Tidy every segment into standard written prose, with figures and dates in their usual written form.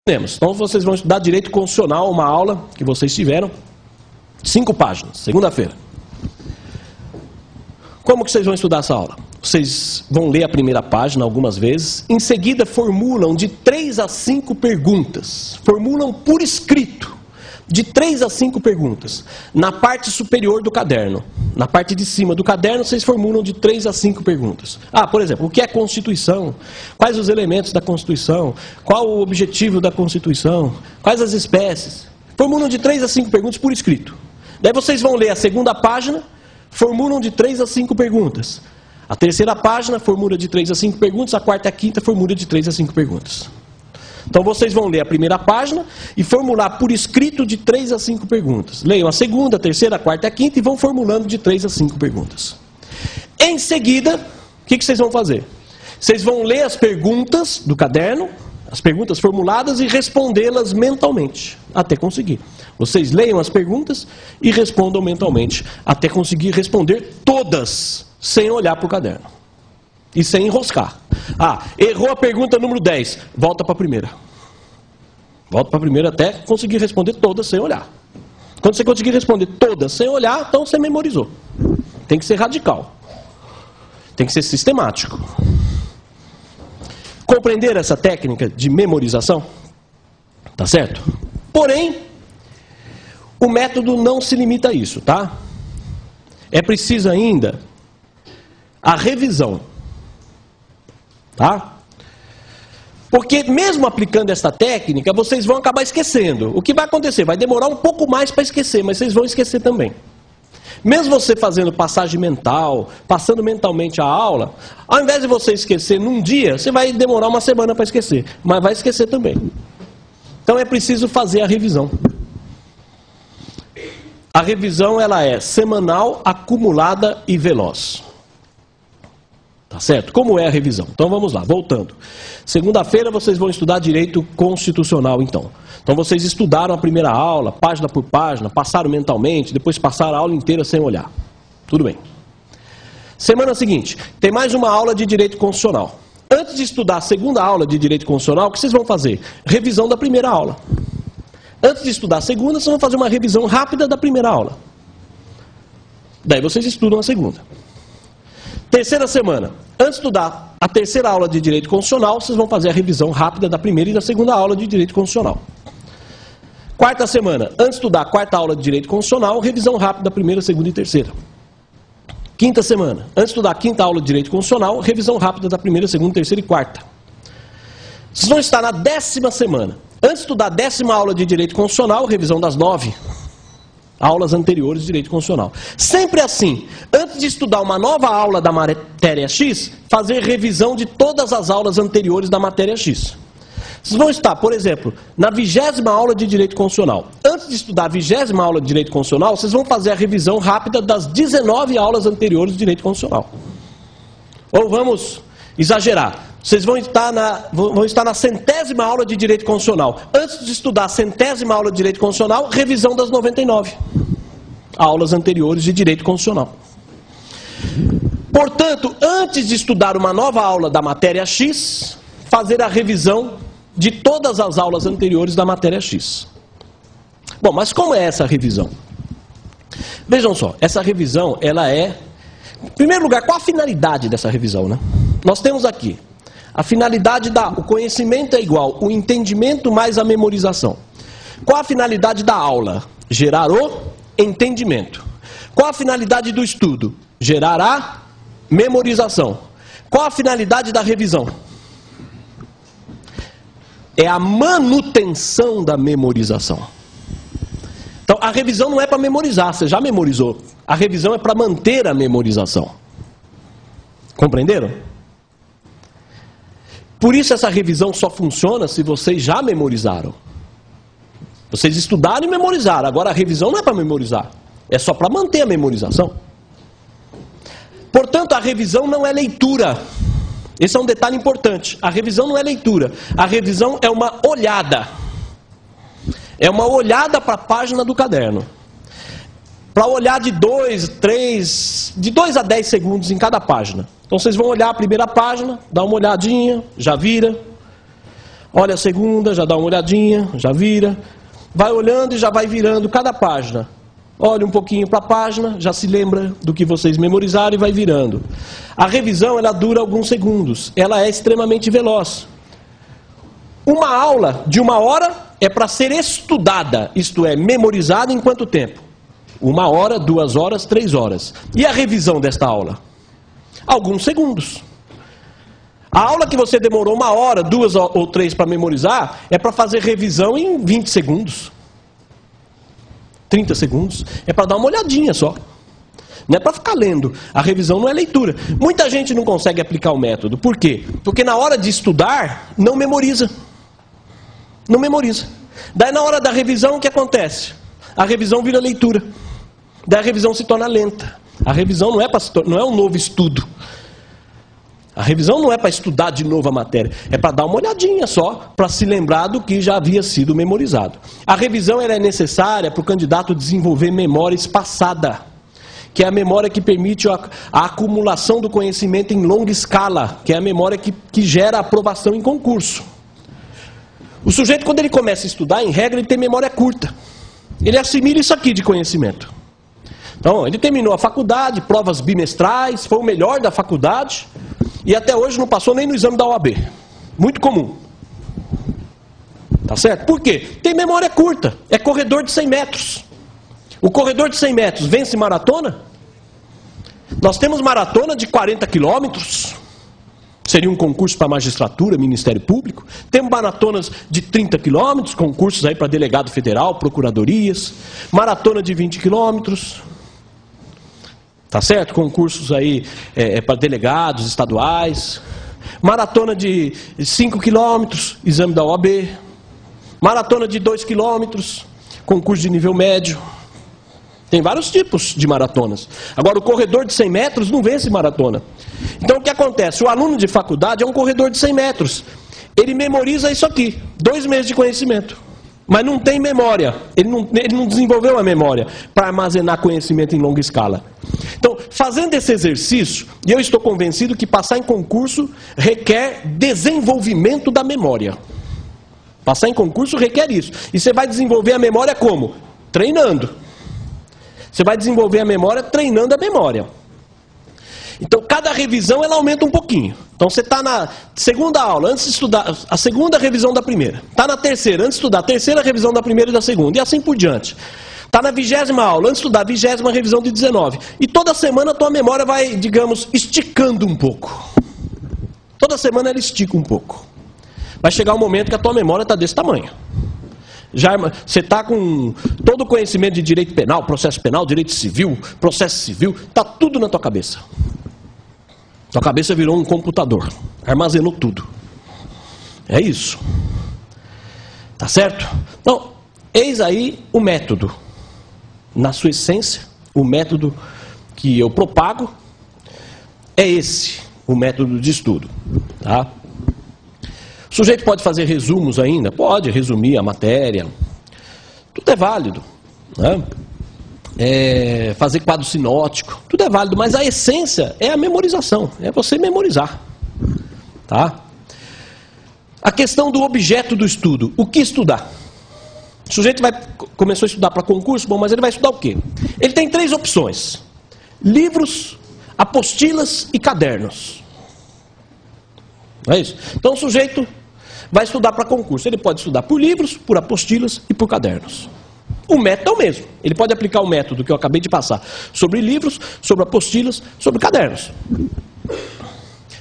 Então vocês vão estudar direito constitucional, uma aula que vocês tiveram, 5 páginas, segunda-feira. Como que vocês vão estudar essa aula? Vocês vão ler a primeira página algumas vezes, em seguida formulam de 3 a 5 perguntas, formulam por escrito, de 3 a 5 perguntas, na parte superior do caderno. Na parte de cima do caderno, vocês formulam de 3 a 5 perguntas. Por exemplo, o que é Constituição? Quais os elementos da Constituição? Qual o objetivo da Constituição? Quais as espécies? Formulam de 3 a 5 perguntas por escrito. Daí vocês vão ler a segunda página, formulam de 3 a 5 perguntas. A terceira página formula de 3 a 5 perguntas, a quarta e a quinta formula de 3 a 5 perguntas. Então vocês vão ler a primeira página e formular por escrito de 3 a 5 perguntas. Leiam a segunda, a terceira, a quarta e a quinta e vão formulando de 3 a 5 perguntas. Em seguida, o que vocês vão fazer? Vocês vão ler as perguntas do caderno, as perguntas formuladas e respondê-las mentalmente, até conseguir. Vocês leiam as perguntas e respondam mentalmente, até conseguir responder todas, sem olhar para o caderno. E sem enroscar. Errou a pergunta número 10, volta para a primeira. Volta para a primeira até conseguir responder todas sem olhar. Quando você conseguir responder todas sem olhar, então você memorizou. Tem que ser radical. Tem que ser sistemático. Compreender essa técnica de memorização? Tá certo? Porém, o método não se limita a isso, tá? É preciso ainda a revisão. Tá? Porque mesmo aplicando esta técnica, vocês vão acabar esquecendo. O que vai acontecer? Vai demorar um pouco mais para esquecer, mas vocês vão esquecer também. Mesmo você fazendo passagem mental, passando mentalmente a aula, ao invés de você esquecer num dia, você vai demorar uma semana para esquecer, mas vai esquecer também. Então é preciso fazer a revisão. A revisão ela é semanal, acumulada e veloz. Tá certo? Como é a revisão? Então vamos lá, voltando. Segunda-feira vocês vão estudar direito constitucional, então. Então vocês estudaram a primeira aula, página por página, passaram mentalmente, depois passaram a aula inteira sem olhar. Tudo bem. Semana seguinte, tem mais uma aula de direito constitucional. Antes de estudar a segunda aula de direito constitucional, o que vocês vão fazer? Revisão da primeira aula. Antes de estudar a segunda, vocês vão fazer uma revisão rápida da primeira aula. Daí vocês estudam a segunda. Terceira semana, antes de estudar a terceira aula de Direito Constitucional, vocês vão fazer a revisão rápida da primeira e da segunda aula de Direito Constitucional. Quarta semana, antes de estudar a quarta aula de Direito Constitucional, revisão rápida da primeira, segunda e terceira. Quinta semana, antes de estudar a quinta aula de Direito Constitucional, revisão rápida da primeira, segunda, terceira e quarta. Vocês vão estar na 10ª semana, antes de estudar a 10ª aula de Direito Constitucional, revisão das 9 aulas anteriores de Direito Constitucional. Sempre assim, antes de estudar uma nova aula da matéria X, fazer revisão de todas as aulas anteriores da matéria X. Vocês vão estar, por exemplo, na 20ª aula de Direito Constitucional. Antes de estudar a 20ª aula de Direito Constitucional, vocês vão fazer a revisão rápida das 19 aulas anteriores de Direito Constitucional. Ou vamos exagerar. Vocês vão estar na 100ª aula de Direito Constitucional. Antes de estudar a 100ª aula de Direito Constitucional, revisão das 99 aulas anteriores de Direito Constitucional. Portanto, antes de estudar uma nova aula da matéria X, fazer a revisão de todas as aulas anteriores da matéria X. Bom, mas como é essa revisão? Vejam só, essa revisão, ela é... Em primeiro lugar, qual a finalidade dessa revisão, né? Nós temos aqui a finalidade o conhecimento é igual, o entendimento mais a memorização. Qual a finalidade da aula? Gerar o entendimento. Qual a finalidade do estudo? Gerar a memorização. Qual a finalidade da revisão? É a manutenção da memorização. Então, a revisão não é para memorizar, você já memorizou. A revisão é para manter a memorização. Compreenderam? Por isso essa revisão só funciona se vocês já memorizaram. Vocês estudaram e memorizaram. Agora a revisão não é para memorizar. É só para manter a memorização. Portanto, a revisão não é leitura. Esse é um detalhe importante. A revisão não é leitura. A revisão é uma olhada. É uma olhada para a página do caderno. Para olhar de 2 a 10 segundos em cada página. Então vocês vão olhar a primeira página, dá uma olhadinha, já vira. Olha a segunda, já dá uma olhadinha, já vira. Vai olhando e já vai virando cada página. Olha um pouquinho para a página, já se lembra do que vocês memorizaram e vai virando. A revisão, ela dura alguns segundos. Ela é extremamente veloz. Uma aula de 1 hora é para ser estudada, isto é, memorizada em quanto tempo? 1 hora, 2 horas, 3 horas. E a revisão desta aula? Alguns segundos. A aula que você demorou 1 hora, 2 ou 3 para memorizar, é para fazer revisão em 20 segundos. 30 segundos. É para dar uma olhadinha só. Não é para ficar lendo. A revisão não é leitura. Muita gente não consegue aplicar o método. Por quê? Porque na hora de estudar, não memoriza. Não memoriza. Daí na hora da revisão, o que acontece? A revisão vira leitura. Daí a revisão se torna lenta. A revisão não é um novo estudo. A revisão não é para estudar de novo a matéria. É para dar uma olhadinha só, para se lembrar do que já havia sido memorizado. A revisão ela é necessária para o candidato desenvolver memória espaçada, que é a memória que permite a acumulação do conhecimento em longa escala, que é a memória que gera aprovação em concurso. O sujeito, quando ele começa a estudar, em regra, ele tem memória curta. Ele assimila isso aqui de conhecimento. Então, ele terminou a faculdade, provas bimestrais, foi o melhor da faculdade, e até hoje não passou nem no exame da OAB. Muito comum. Tá certo? Por quê? Tem memória curta. É corredor de 100 metros. O corredor de 100 metros vence maratona? Nós temos maratona de 40 quilômetros. Seria um concurso para magistratura, Ministério Público. Temos maratonas de 30 quilômetros, concursos aí para delegado federal, procuradorias. Maratona de 20 quilômetros. Tá certo? Concursos aí para delegados estaduais. Maratona de 5 quilômetros, exame da OAB. Maratona de 2 quilômetros, concurso de nível médio. Tem vários tipos de maratonas. Agora, o corredor de 100 metros não vence maratona. Então, o que acontece? O aluno de faculdade é um corredor de 100 metros. Ele memoriza isso aqui, 2 meses de conhecimento. Mas não tem memória. Ele não desenvolveu a memória para armazenar conhecimento em longa escala. Então, fazendo esse exercício, e eu estou convencido que passar em concurso requer desenvolvimento da memória. Passar em concurso requer isso. E você vai desenvolver a memória como? Treinando. Você vai desenvolver a memória treinando a memória. Então, cada revisão ela aumenta um pouquinho. Então, você está na segunda aula, antes de estudar a segunda revisão da primeira. Está na terceira, antes de estudar a terceira revisão da primeira e da segunda. E assim por diante. Está na 20ª aula, antes de estudar a 20ª revisão de 19. E toda semana a tua memória vai, digamos, esticando um pouco. Toda semana ela estica um pouco. Vai chegar um momento que a tua memória está desse tamanho. Já você está com todo o conhecimento de direito penal, direito civil, processo civil, está tudo na tua cabeça. Tua cabeça virou um computador, armazenou tudo. É isso. Tá certo? Então, eis aí o método. Na sua essência, o método que eu propago é esse, o método de estudo. Tá? O sujeito pode fazer resumos ainda? Pode resumir a matéria. Tudo é válido. Né? Fazer quadro sinótico. Tudo é válido, mas a essência é a memorização. É você memorizar. Tá? A questão do objeto do estudo. O que estudar? O sujeito começou a estudar para concurso, bom, mas ele vai estudar o quê? Ele tem 3 opções. Livros, apostilas e cadernos. Não é isso? Então o sujeito vai estudar para concurso. Ele pode estudar por livros, por apostilas e por cadernos. O método é o mesmo. Ele pode aplicar o método que eu acabei de passar sobre livros, sobre apostilas, sobre cadernos.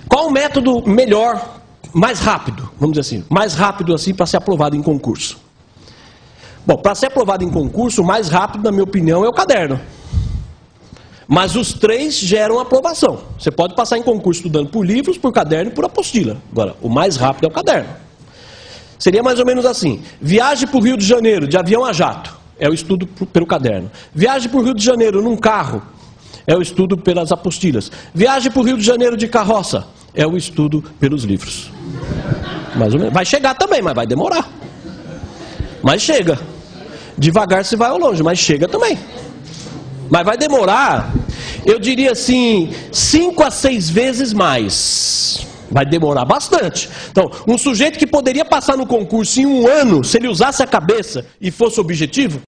Qual o método melhor, mais rápido, vamos dizer assim, mais rápido assim para ser aprovado em concurso? Bom, para ser aprovado em concurso, o mais rápido, na minha opinião, é o caderno. Mas os 3 geram aprovação. Você pode passar em concurso estudando por livros, por caderno e por apostila. Agora, o mais rápido é o caderno. Seria mais ou menos assim. Viagem para o Rio de Janeiro, de avião a jato, é o estudo pelo caderno. Viagem para o Rio de Janeiro num carro, é o estudo pelas apostilas. Viagem para o Rio de Janeiro de carroça, é o estudo pelos livros. Mais ou menos. Vai chegar também, mas vai demorar. Mas chega. Devagar se vai ao longe, mas chega também. Mas vai demorar, eu diria assim, 5 a 6 vezes mais. Vai demorar bastante. Então, um sujeito que poderia passar no concurso em 1 ano, se ele usasse a cabeça e fosse objetivo,